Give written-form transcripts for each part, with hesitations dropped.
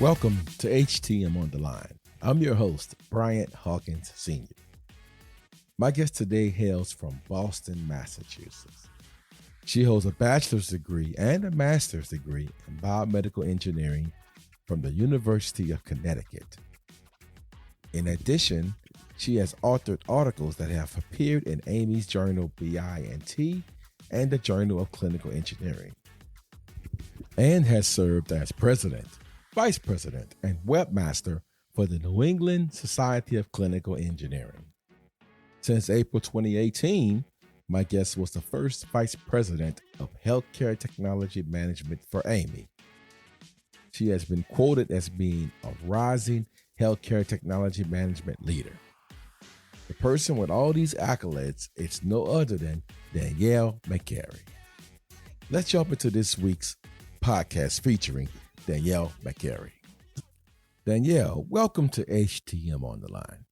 Welcome to HTM on the Line. I'm your host, Bryant Hawkins Sr. My guest today hails from Boston, Massachusetts. She holds a bachelor's degree and a master's degree in biomedical engineering from the University of Connecticut. In addition, she has authored articles that have appeared in AAMI's journal BI&T and the Journal of Clinical Engineering, and has served as president, vice president, and webmaster for the New England Society of Clinical Engineering. Since April 2018, my guest was the first vice president of healthcare technology management for AAMI. She has been quoted as being a rising healthcare technology management leader. The person with all these accolades is no other than Danielle McGeary. Let's jump into this week's podcast featuring Danielle McGeary. Danielle, welcome to HTM on the Line.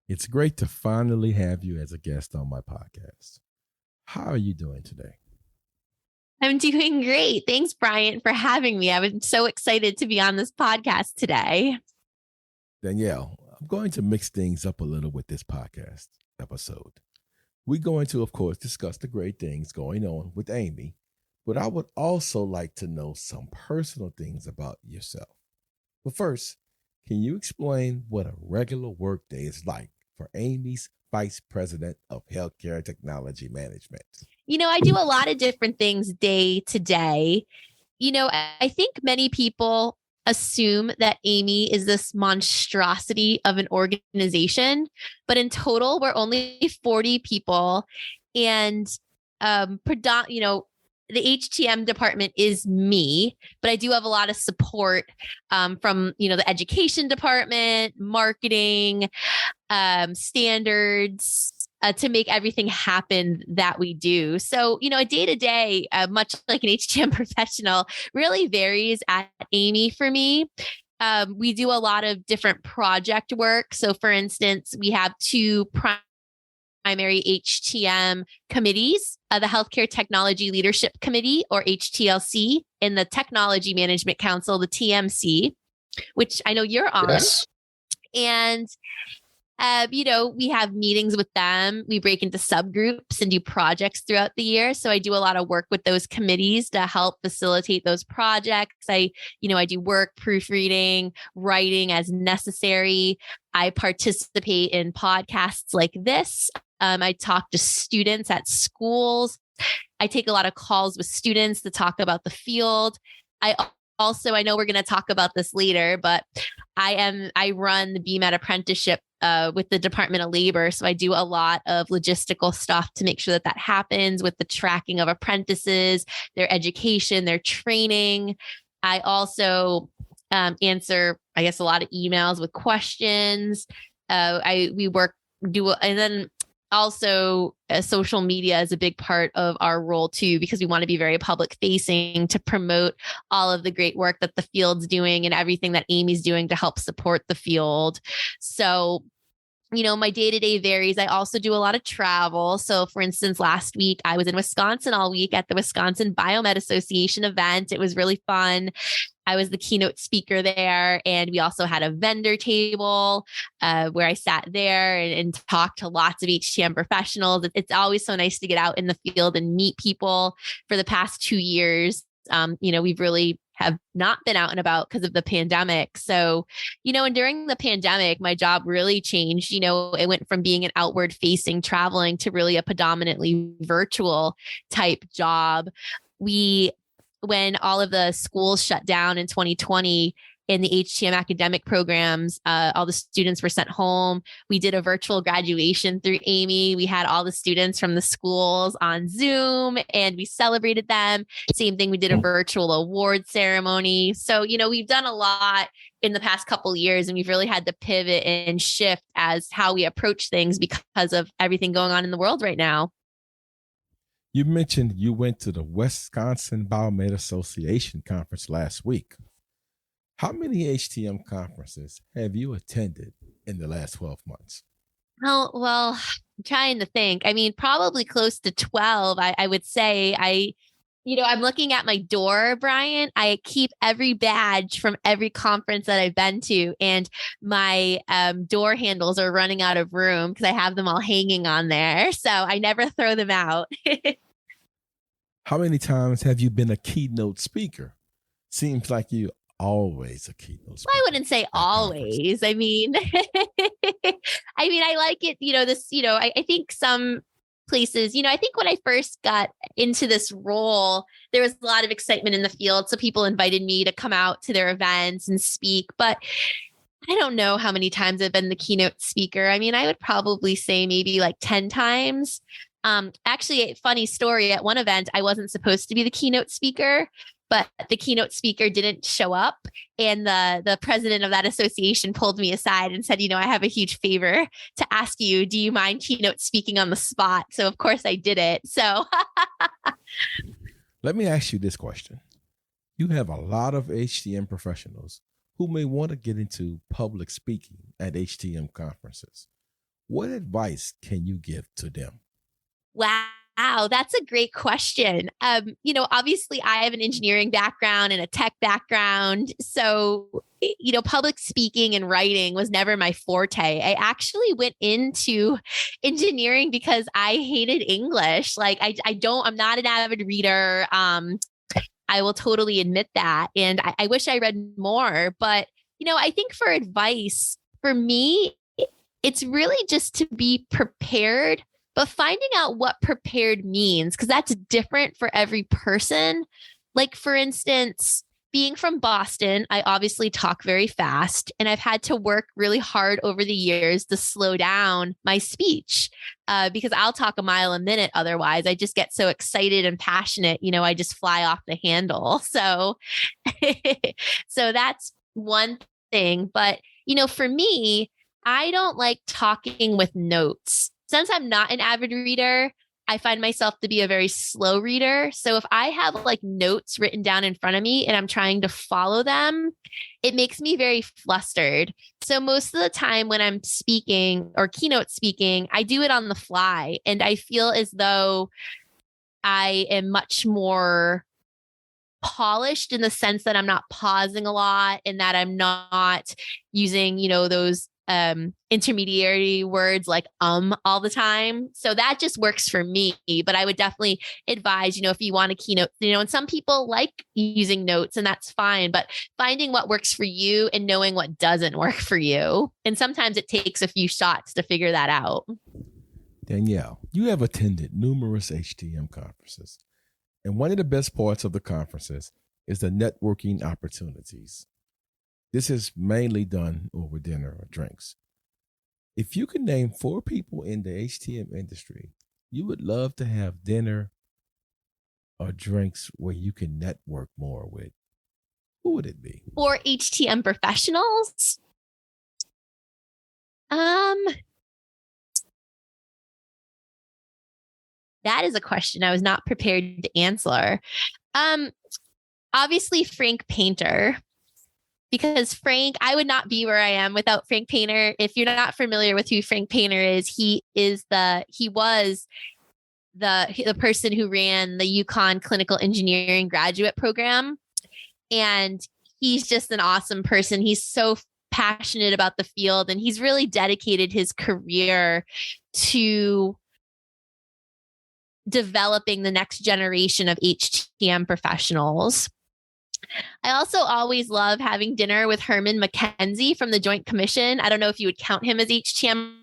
It's great to finally have you as a guest on my podcast. How are you doing today? I'm doing great. Thanks, Bryant, for having me. I'm so excited to be on this podcast today. Danielle, I'm going to mix things up a little with this podcast episode. We're going to, of course, discuss the great things going on with AAMI, but I would also like to know some personal things about yourself. But first, can you explain what a regular workday is like for AAMI's Vice President of Healthcare Technology Management? I do a lot of different things day to day. I think many people assume that AAMI is this monstrosity of an organization, but in total, we're only 40 people, and the HTM department is me, but I do have a lot of support from, the education department, marketing, standards, to make everything happen that we do. So, a day-to-day, much like an HTM professional, really varies at AAMI for me. We do a lot of different project work. So, for instance, we have two primary HTM committees, the Healthcare Technology Leadership Committee, or HTLC, and the Technology Management Council, the TMC, which I know you're on. Yes. And, we have meetings with them. We break into subgroups and do projects throughout the year. So I do a lot of work with those committees to help facilitate those projects. I do work proofreading, writing as necessary. I participate in podcasts like this. I talk to students at schools. I take a lot of calls with students to talk about the field. I know we're going to talk about this later, but I run the BMed apprenticeship with the Department of Labor. So I do a lot of logistical stuff to make sure that happens with the tracking of apprentices, their education, their training. I also answer, a lot of emails with questions. And then also social media is a big part of our role too, because we want to be very public facing to promote all of the great work that the field's doing and everything that AAMI's doing to help support the field. So, my day-to-day varies. I also do a lot of travel. So for instance, last week I was in Wisconsin all week at the Wisconsin Biomed Association event. It was really fun. I was the keynote speaker there. And we also had a vendor table where I sat there and talked to lots of HTM professionals. It's always so nice to get out in the field and meet people. For the past 2 years, we've really have not been out and about because of the pandemic. So, and during the pandemic, my job really changed. It went from being an outward facing traveling to really a predominantly virtual type job. When all of the schools shut down in 2020, in the HTM academic programs, all the students were sent home. We did a virtual graduation through AAMI. We had all the students from the schools on Zoom and we celebrated them. Same thing, we did a virtual award ceremony. So, we've done a lot in the past couple of years, and we've really had to pivot and shift as how we approach things because of everything going on in the world right now. You mentioned you went to the Wisconsin Biomed Association conference last week. How many HTM conferences have you attended in the last 12 months? Oh, well, I'm trying to think. Probably close to 12. I would say I'm looking at my door, Brian. I keep every badge from every conference that I've been to, and my door handles are running out of room because I have them all hanging on there. So I never throw them out. How many times have you been a keynote speaker? Seems like you always a keynote speaker. Well, I wouldn't say always. I mean, I like it, I think some places, I think when I first got into this role, there was a lot of excitement in the field. So people invited me to come out to their events and speak, but I don't know how many times I've been the keynote speaker. I mean, I would probably say maybe like 10 times. Actually, a funny story, at one event, I wasn't supposed to be the keynote speaker, but the keynote speaker didn't show up. And the president of that association pulled me aside and said, I have a huge favor to ask you. Do you mind keynote speaking on the spot? So of course I did it. So let me ask you this question. You have a lot of HTM professionals who may want to get into public speaking at HTM conferences. What advice can you give to them? Wow, that's a great question. Obviously I have an engineering background and a tech background. So, public speaking and writing was never my forte. I actually went into engineering because I hated English. Like I'm not an avid reader. I will totally admit that. And I wish I read more, but, I think for advice for me, it's really just to be prepared, but finding out what prepared means, because that's different for every person. Like, for instance, being from Boston, I obviously talk very fast, and I've had to work really hard over the years to slow down my speech because I'll talk a mile a minute. Otherwise, I just get so excited and passionate, I just fly off the handle. So, so that's one thing. But, for me, I don't like talking with notes. Since I'm not an avid reader, I find myself to be a very slow reader. So if I have like notes written down in front of me and I'm trying to follow them, it makes me very flustered. So most of the time when I'm speaking or keynote speaking, I do it on the fly. And I feel as though I am much more polished in the sense that I'm not pausing a lot and that I'm not using, those intermediary words like all the time. So that just works for me. But I would definitely advise, if you want a keynote, and some people like using notes and that's fine, but finding what works for you and knowing what doesn't work for you. And sometimes it takes a few shots to figure that out. Danielle, you have attended numerous HTM conferences, and one of the best parts of the conferences is the networking opportunities. This is mainly done over dinner or drinks. If you could name 4 people in the HTM industry you would love to have dinner or drinks where you can network more with, who would it be? For HTM professionals? That is a question I was not prepared to answer. Obviously Frank Painter. Because Frank, I would not be where I am without Frank Painter. If you're not familiar with who Frank Painter is, he was the person who ran the UConn Clinical Engineering graduate program. And he's just an awesome person. He's so passionate about the field, and he's really dedicated his career to developing the next generation of HTM professionals. I also always love having dinner with Herman McKenzie from the Joint Commission. I don't know if you would count him as HTM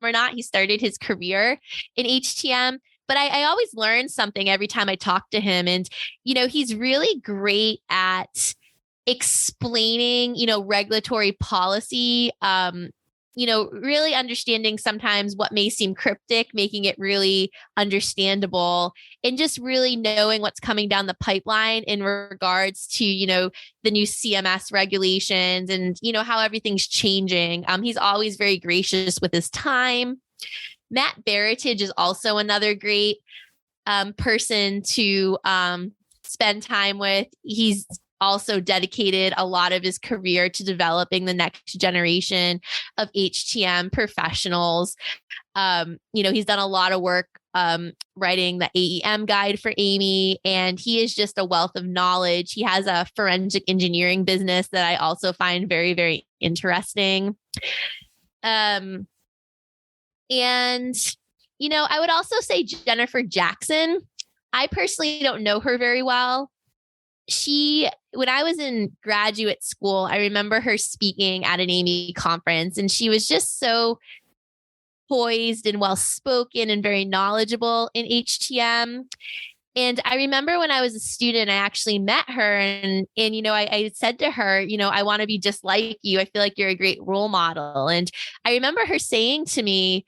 or not. He started his career in HTM, but I always learn something every time I talk to him. And, he's really great at explaining, regulatory policy, really understanding sometimes what may seem cryptic, making it really understandable, and just really knowing what's coming down the pipeline in regards to, the new CMS regulations and, how everything's changing. He's always very gracious with his time. Matt Baratage is also another great person to spend time with. He's also dedicated a lot of his career to developing the next generation of HTM professionals. He's done a lot of work writing the AAM guide for AAMI, and he is just a wealth of knowledge. He has a forensic engineering business that I also find very, very interesting. And, I would also say Jennifer Jackson. I personally don't know her very well. When I was in graduate school, I remember her speaking at an AAMI conference, and she was just so poised and well-spoken and very knowledgeable in HTM. And I remember when I was a student, I actually met her and I said to her, I want to be just like you. I feel like you're a great role model. And I remember her saying to me,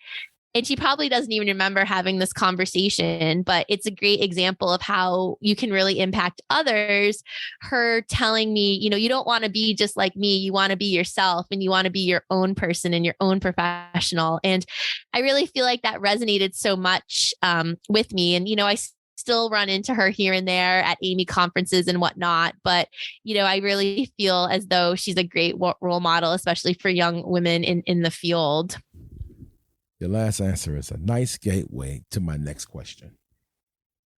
and she probably doesn't even remember having this conversation, but it's a great example of how you can really impact others. Her telling me, you don't want to be just like me. You want to be yourself, and you want to be your own person and your own professional. And I really feel like that resonated so much with me. And, I still run into her here and there at AAMI conferences and whatnot. But, I really feel as though she's a great role model, especially for young women in the field. Your last answer is a nice gateway to my next question.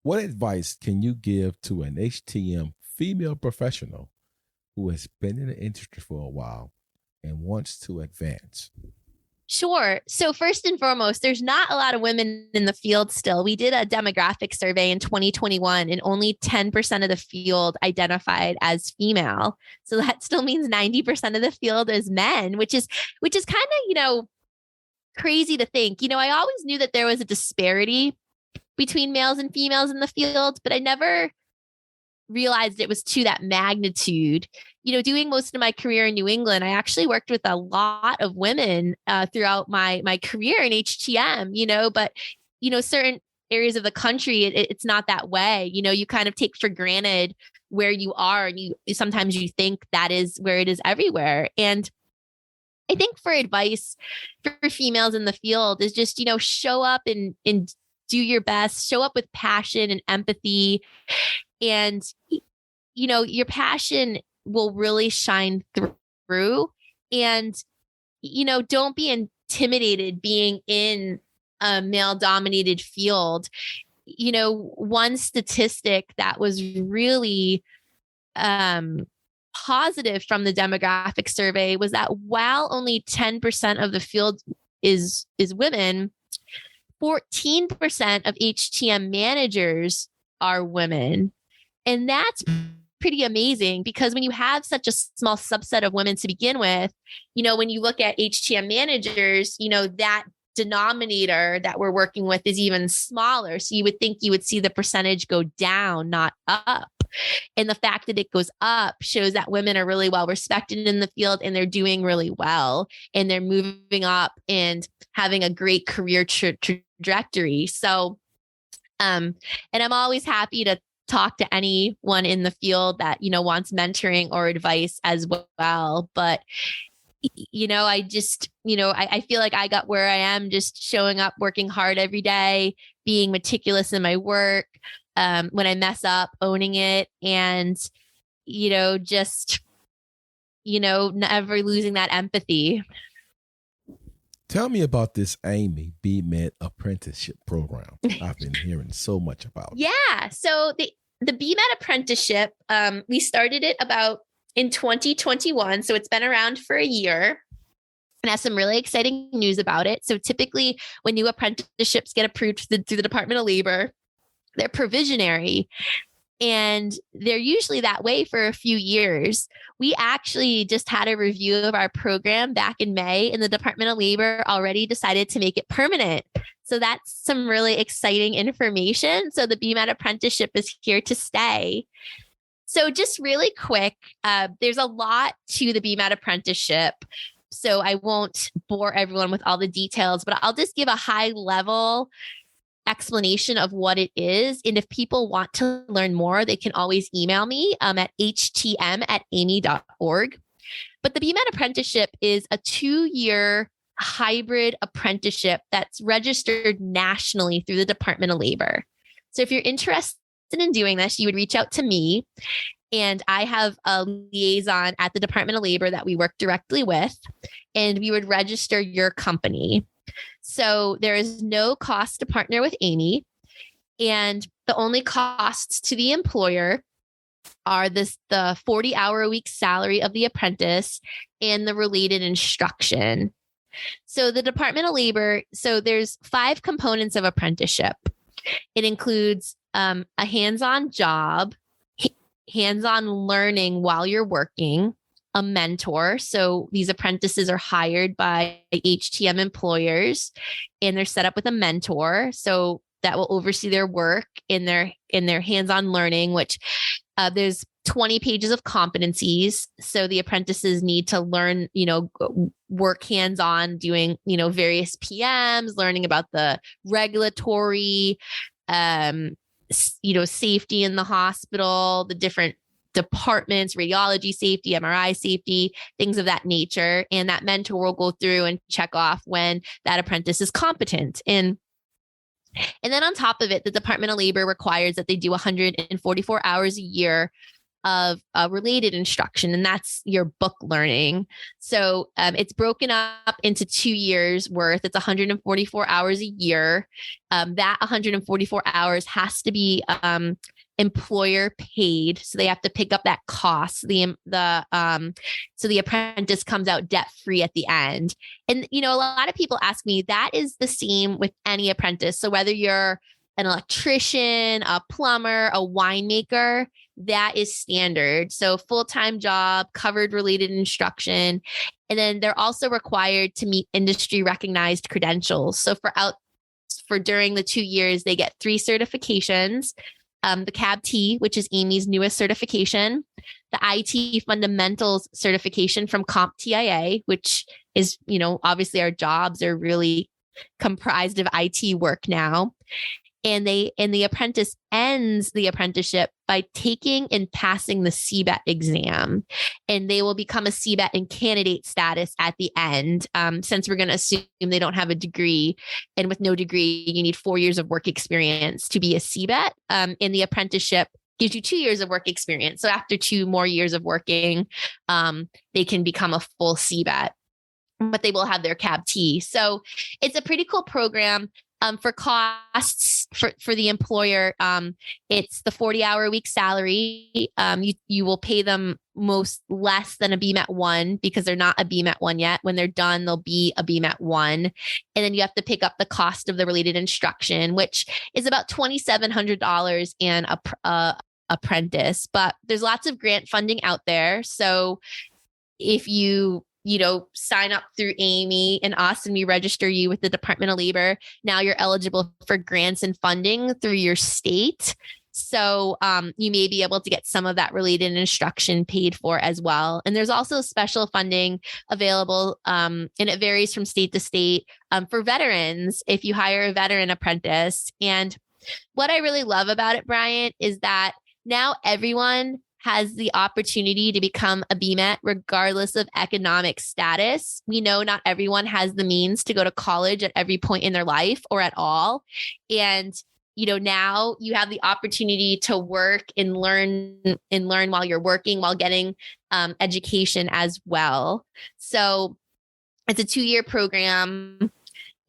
What advice can you give to an HTM female professional who has been in the industry for a while and wants to advance? Sure. So first and foremost, there's not a lot of women in the field still. We did a demographic survey in 2021 and only 10% of the field identified as female. So that still means 90% of the field is men, which is kind of, crazy to think. I always knew that there was a disparity between males and females in the field, but I never realized it was to that magnitude. Doing most of my career in New England, I actually worked with a lot of women throughout my career in HTM, but, certain areas of the country, it's not that way. You kind of take for granted where you are, and sometimes you think that is where it is everywhere. And I think for advice for females in the field is just, show up and do your best, show up with passion and empathy. And, your passion will really shine through. And, don't be intimidated being in a male dominated field. One statistic that was really, positive from the demographic survey was that while only 10% of the field is women, 14% of HTM managers are women. And that's pretty amazing, because when you have such a small subset of women to begin with, when you look at HTM managers, that denominator that we're working with is even smaller. So you would think you would see the percentage go down, not up. And the fact that it goes up shows that women are really well respected in the field, and they're doing really well, and they're moving up and having a great career trajectory. So, and I'm always happy to talk to anyone in the field that, wants mentoring or advice as well. But, I just, I feel like I got where I am just showing up, working hard every day, being meticulous in my work. When I mess up, owning it, and, just, never losing that empathy. Tell me about this AAMI BMed apprenticeship program. I've been hearing so much about it. Yeah. So the BMed apprenticeship, we started it about in 2021. So it's been around for a year. And has some really exciting news about it. So typically when new apprenticeships get approved through the Department of Labor, they're provisionary, and they're usually that way for a few years. We actually just had a review of our program back in May, and the Department of Labor already decided to make it permanent. So that's some really exciting information. So the BMed apprenticeship is here to stay. So just really quick, there's a lot to the BMed apprenticeship. So I won't bore everyone with all the details, but I'll just give a high level explanation of what it is. And if people want to learn more, they can always email me at htm@aami.org. But the BMed apprenticeship is a 2-year hybrid apprenticeship that's registered nationally through the Department of Labor. So if you're interested in doing this, you would reach out to me. And I have a liaison at the Department of Labor that we work directly with, and we would register your company. So there is no cost to partner with AAMI. And the only costs to the employer are the 40-hour-a-week salary of the apprentice and the related instruction. So the Department of Labor, so there's 5 components of apprenticeship. It includes a hands-on job, hands-on learning while you're working, a mentor. So these apprentices are hired by HTM employers and they're set up with a mentor. So that will oversee their work in their hands-on learning, which there's 20 pages of competencies. So the apprentices need to learn, work hands-on doing, various PMs, learning about the regulatory, safety in the hospital, the different departments, radiology safety, MRI safety, things of that nature. And that mentor will go through and check off when that apprentice is competent. And then on top of it, the Department of Labor requires that they do 144 hours a year of related instruction, and that's your book learning. So it's broken up into 2 years worth. It's 144 hours a year. That 144 hours has to be employer paid, so they have to pick up that cost. So the apprentice comes out debt free at the end. And a lot of people ask me, that is the same with any apprentice. So whether you're an electrician, a plumber, a winemaker, that is standard. So full-time job, covered related instruction. And then they're also required to meet industry recognized credentials. So for during the 2 years, they get 3 certifications. The CAB-T, which is AAMI's newest certification, the IT Fundamentals certification from CompTIA, which is, obviously our jobs are really comprised of IT work now. And the apprentice ends the apprenticeship by taking and passing the CBET exam. And they will become a CBET in candidate status at the end, since we're going to assume they don't have a degree. And with no degree, you need 4 years of work experience to be a CBET. And the apprenticeship gives you 2 years of work experience. So after 2 more years of working, they can become a full CBET. But they will have their CAB-T. So it's a pretty cool program. For costs for the employer, it's the 40-hour-a-week salary. You will pay them most less than a BMAT 1 because they're not a BMAT 1 yet. When they're done, they'll be a BMAT 1. And then you have to pick up the cost of the related instruction, which is about $2,700 an apprentice. But there's lots of grant funding out there. So if you sign up through AAMI and us, and we register you with the Department of Labor, now you're eligible for grants and funding through your state. So you may be able to get some of that related instruction paid for as well. And there's also special funding available, and it varies from state to state, for veterans if you hire a veteran apprentice. And what I really love about it, Bryant, is that now everyone has the opportunity to become a BMAT regardless of economic status. We know not everyone has the means to go to college at every point in their life or at all. And, now you have the opportunity to work and learn while you're working, while getting education as well. So it's a 2-year program.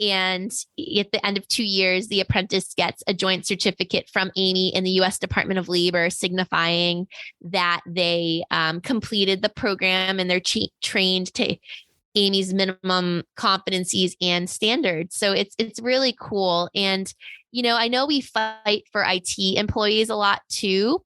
And at the end of 2 years, the apprentice gets a joint certificate from AAMI and the U.S. Department of Labor, signifying that they completed the program and they're trained to AAMI's minimum competencies and standards. So it's really cool. And, I know we fight for IT employees a lot too.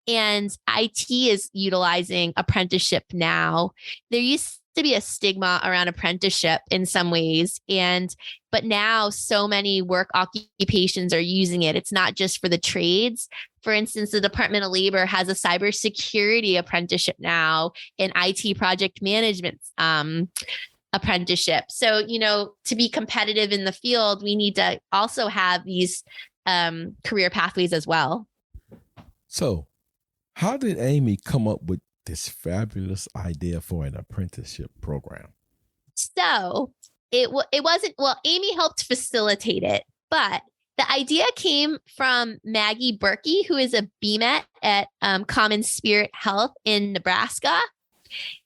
And IT is utilizing apprenticeship now. There used to be a stigma around apprenticeship in some ways. But now so many work occupations are using it. It's not just for the trades. For instance, the Department of Labor has a cybersecurity apprenticeship now, an IT project management apprenticeship. So, to be competitive in the field, we need to also have these career pathways as well. So how did AAMI come up with this fabulous idea for an apprenticeship program? So it wasn't, AAMI helped facilitate it, but the idea came from Maggie Berkey, who is a BMAT at Common Spirit Health in Nebraska.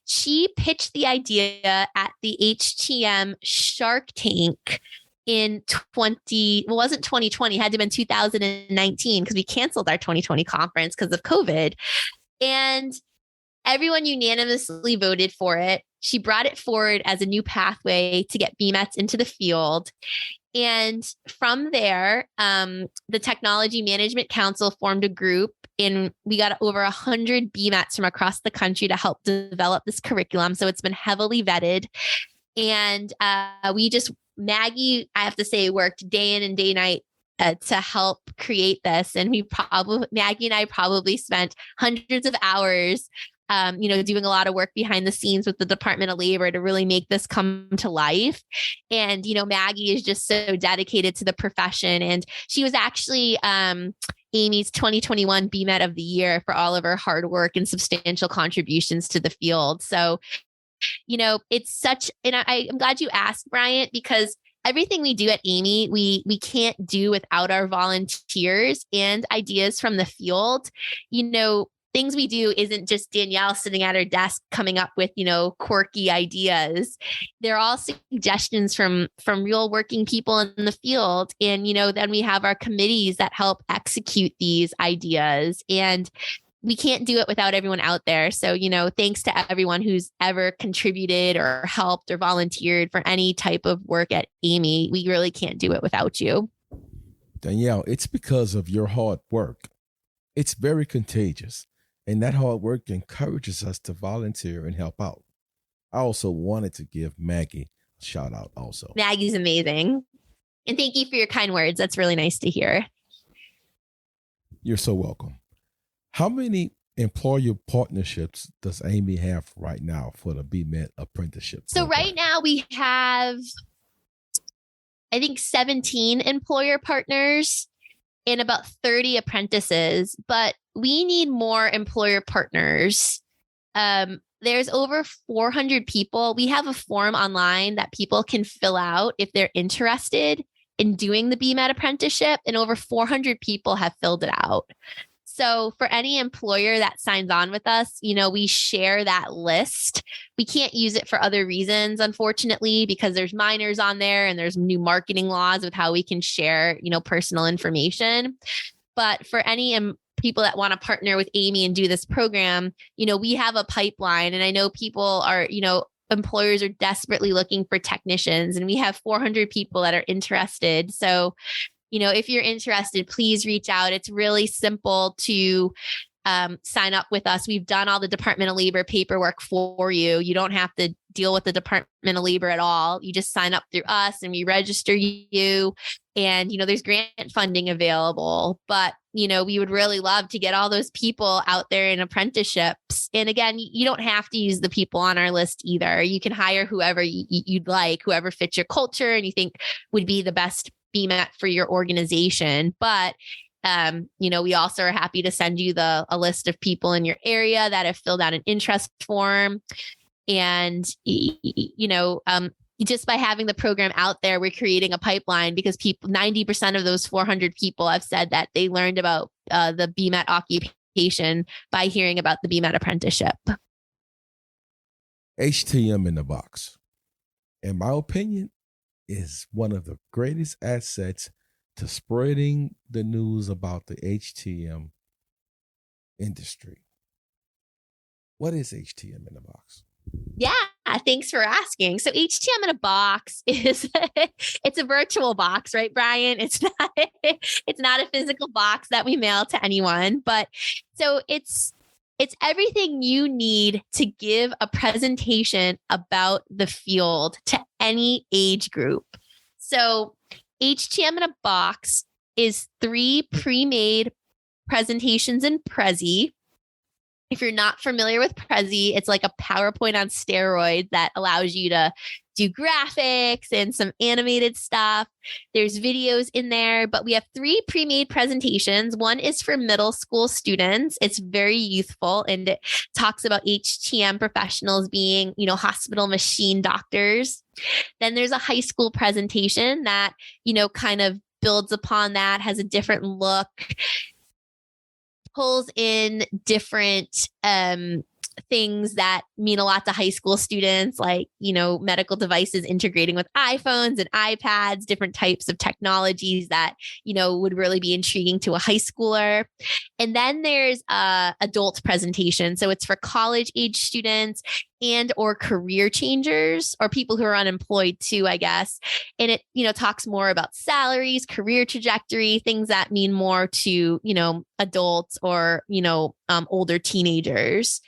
she pitched the idea at the HTM Shark Tank in it wasn't 2020, it had to have been 2019 because we canceled our 2020 conference because of COVID. And everyone unanimously voted for it. She brought it forward as a new pathway to get BMETs into the field. And from there, the Technology Management Council formed a group, and we got over 100 BMETs from across the country to help develop this curriculum. So it's been heavily vetted. And Maggie, I have to say, worked day in and day night to help create this. And Maggie and I probably spent hundreds of hours doing a lot of work behind the scenes with the Department of Labor to really make this come to life. And, Maggie is just so dedicated to the profession. And she was actually Amy's 2021 BMET of the Year for all of her hard work and substantial contributions to the field. So, I'm glad you asked, Bryant, because everything we do at AAMI, we can't do without our volunteers and ideas from the field. Things we do isn't just Danielle sitting at her desk coming up with, quirky ideas. They're all suggestions from real working people in the field. And, then we have our committees that help execute these ideas. And we can't do it without everyone out there. So, thanks to everyone who's ever contributed or helped or volunteered for any type of work at AAMI. We really can't do it without you. Danielle, it's because of your hard work. It's very contagious. And that hard work encourages us to volunteer and help out. I also wanted to give Maggie a shout out also. Maggie's amazing. And thank you for your kind words. That's really nice to hear. You're so welcome. How many employer partnerships does AAMI have right now for the BMET apprenticeship program? So right now we have, I think, 17 employer partners and about 30 apprentices, but we need more employer partners. There's over 400 people. We have a form online that people can fill out if they're interested in doing the BMET apprenticeship, and over 400 people have filled it out. So for any employer that signs on with us, we share that list. We can't use it for other reasons, unfortunately, because there's minors on there and there's new marketing laws with how we can share, personal information. But for any people that want to partner with AAMI and do this program, we have a pipeline, and I know people are, employers are desperately looking for technicians, and we have 400 people that are interested. So if you're interested, please reach out. It's really simple to sign up with us. We've done all the Department of Labor paperwork for you. You don't have to deal with the Department of Labor at all. You just sign up through us and we register you. And, there's grant funding available. But, we would really love to get all those people out there in apprenticeships. And again, you don't have to use the people on our list either. You can hire whoever you'd like, whoever fits your culture and you think would be the best BMET for your organization. But, we also are happy to send you a list of people in your area that have filled out an interest form. And, just by having the program out there, we're creating a pipeline because 90% of those 400 people have said that they learned about the BMET occupation by hearing about the BMET apprenticeship. HTM in the box, in my opinion, is one of the greatest assets to spreading the news about the HTM industry. What is HTM in a box? Yeah, thanks for asking. So HTM in a box is it's a virtual box, right, Brian? It's not a physical box that we mail to anyone, but so it's everything you need to give a presentation about the field to any age group. So HTM in a box is 3 pre-made presentations in Prezi. If you're not familiar with Prezi, it's like a PowerPoint on steroids that allows you to do graphics and some animated stuff. There's videos in there, but we have 3 pre-made presentations. One is for middle school students. It's very youthful and it talks about HTM professionals being, hospital machine doctors. Then there's a high school presentation that, kind of builds upon that, has a different look, pulls in different things that mean a lot to high school students, like, medical devices integrating with iPhones and iPads, different types of technologies that, would really be intriguing to a high schooler. And then there's adult presentation. So it's for college age students and or career changers or people who are unemployed too, I guess. And it, talks more about salaries, career trajectory, things that mean more to, adults or, older teenagers.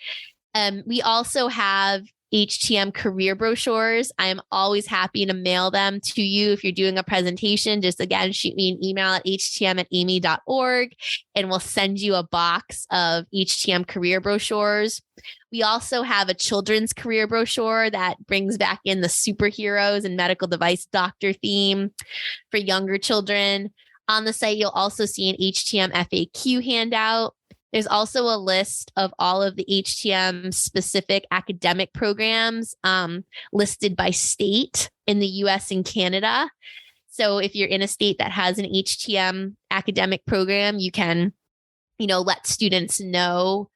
We also have HTM career brochures. I am always happy to mail them to you. If you're doing a presentation, just again, shoot me an email at htm@aami.org and we'll send you a box of HTM career brochures. We also have a children's career brochure that brings back in the superheroes and medical device doctor theme for younger children. On the site, you'll also see an HTM FAQ handout. There's also a list of all of the HTM specific academic programs listed by state in the US and Canada. So if you're in a state that has an HTM academic program, you can, let students know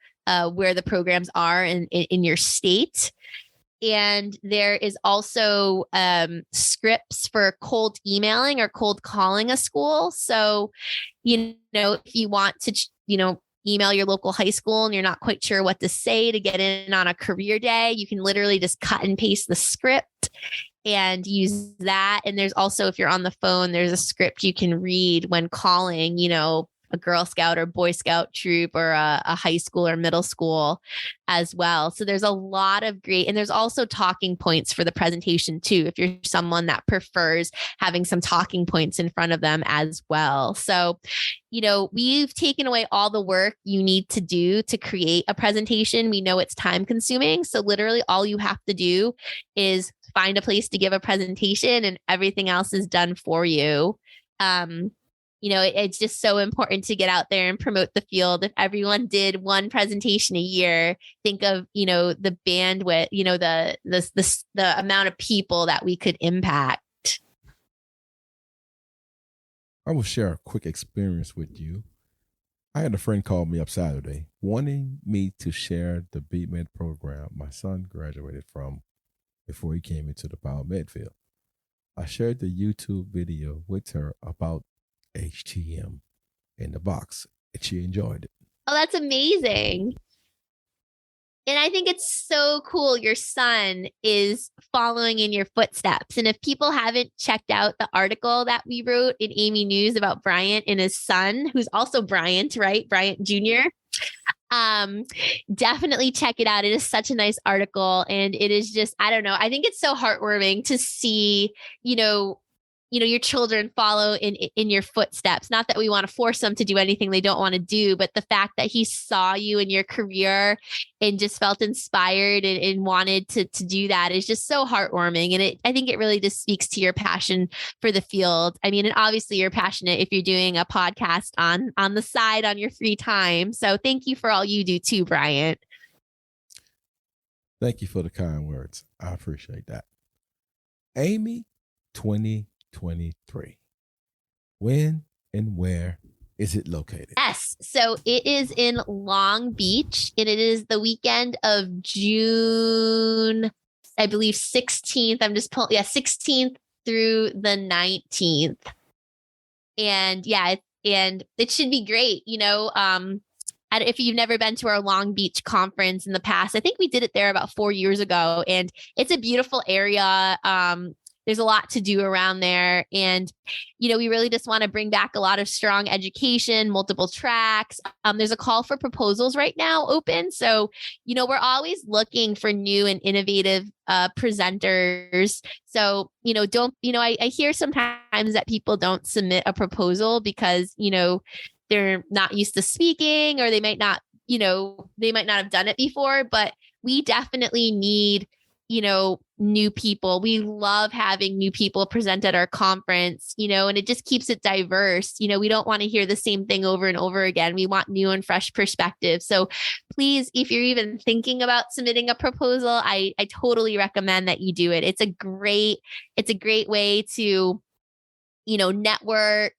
where the programs are in your state. And there is also scripts for cold emailing or cold calling a school. So, if you want to, email your local high school and you're not quite sure what to say to get in on a career day, you can literally just cut and paste the script and use that. And there's also, if you're on the phone, there's a script you can read when calling, a Girl Scout or Boy Scout troop or a high school or middle school as well. So there's a lot of great, and there's also talking points for the presentation too, if you're someone that prefers having some talking points in front of them as well. So, we've taken away all the work you need to do to create a presentation. We know it's time consuming. So literally all you have to do is find a place to give a presentation and everything else is done for you. It's just so important to get out there and promote the field. If everyone did one presentation a year, think of, the bandwidth, the amount of people that we could impact. I will share a quick experience with you. I had a friend call me up Saturday wanting me to share the BMed program my son graduated from before he came into the biomed field. I shared the YouTube video with her about HTM in the box, and she enjoyed it. Oh, that's amazing. And I think it's so cool your son is following in your footsteps. And if people haven't checked out the article that we wrote in AAMI News about Bryant and his son, who's also Bryant, right? Bryant Jr. Definitely check it out. It is such a nice article. And it is just, I don't know. I think it's so heartwarming to see, your children follow in your footsteps. Not that we want to force them to do anything they don't want to do, but the fact that he saw you in your career and just felt inspired and wanted to do that is just so heartwarming. And I think it really just speaks to your passion for the field. I mean, and obviously you're passionate if you're doing a podcast on the side on your free time. So thank you for all you do too, Bryant. Thank you for the kind words. I appreciate that. AAMI 2023. When and where is it located? Yes. So it is in Long Beach and it is the weekend of June, I believe 16th. 16th through the 19th. And and it should be great. If you've never been to our Long Beach conference in the past, I think we did it there about 4 years ago and it's a beautiful area. There's a lot to do around there. And, we really just want to bring back a lot of strong education, multiple tracks. There's a call for proposals right now open. So, we're always looking for new and innovative presenters. So, I hear sometimes that people don't submit a proposal because, they're not used to speaking or they might not have done it before, but we definitely need new people. We love having new people present at our conference, and it just keeps it diverse. We don't want to hear the same thing over and over again. We want new and fresh perspectives. So please, if you're even thinking about submitting a proposal, I totally recommend that you do it. It's a great way to, network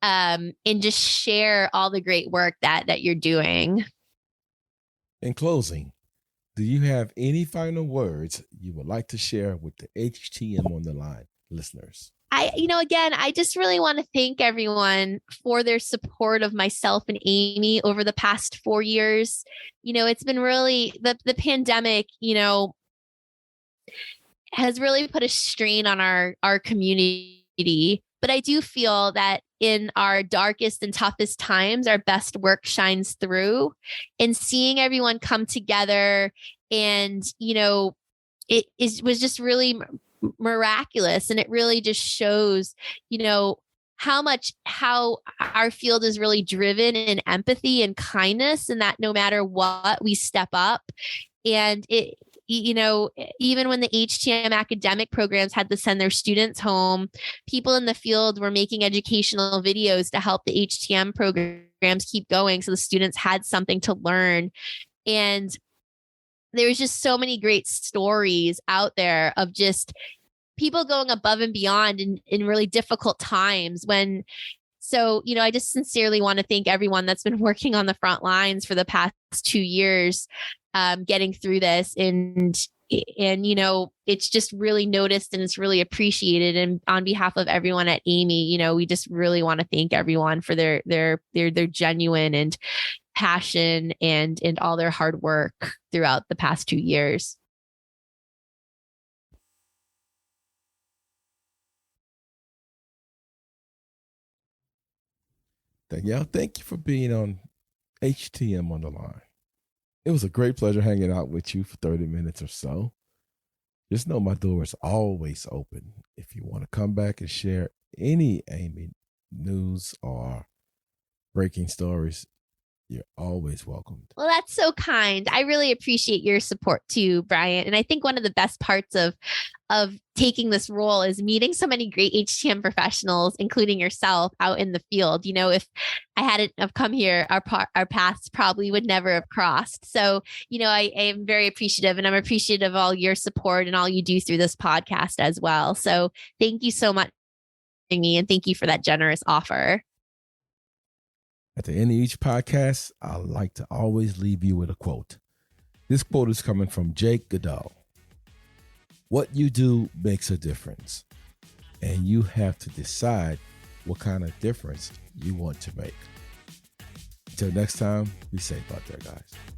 and just share all the great work that you're doing. In closing, do you have any final words you would like to share with the HTM on the line listeners? Again, I just really want to thank everyone for their support of myself and Amy over the past 4 years. It's been really the pandemic, has really put a strain on our community. But I do feel that in our darkest and toughest times, our best work shines through. And seeing everyone come together and, was just really miraculous. And it really just shows, how our field is really driven in empathy and kindness, and that no matter what, we step up. And even when the HTM academic programs had to send their students home, people in the field were making educational videos to help the HTM programs keep going. So the students had something to learn. And there was just so many great stories out there of just people going above and beyond in really difficult times So, I just sincerely want to thank everyone that's been working on the front lines for the past 2 years, getting through this. And it's just really noticed and it's really appreciated. And on behalf of everyone at AAMI, we just really want to thank everyone for their genuine and passion and all their hard work throughout the past 2 years. Danielle, thank you for being on HTM on the line. It was a great pleasure hanging out with you for 30 minutes or so. Just know my door is always open. If you want to come back and share any AAMI news or breaking stories, you're always welcomed. Well, that's so kind. I really appreciate your support too, Bryant. And I think one of the best parts of taking this role is meeting so many great HTM professionals, including yourself, out in the field. If I hadn't have come here, our paths probably would never have crossed. So, I am very appreciative, and I'm appreciative of all your support and all you do through this podcast as well. So thank you so much for me, and thank you for that generous offer. At the end of each podcast, I like to always leave you with a quote. This quote is coming from Jake Goodall. What you do makes a difference, and you have to decide what kind of difference you want to make. Until next time, be safe out there, guys.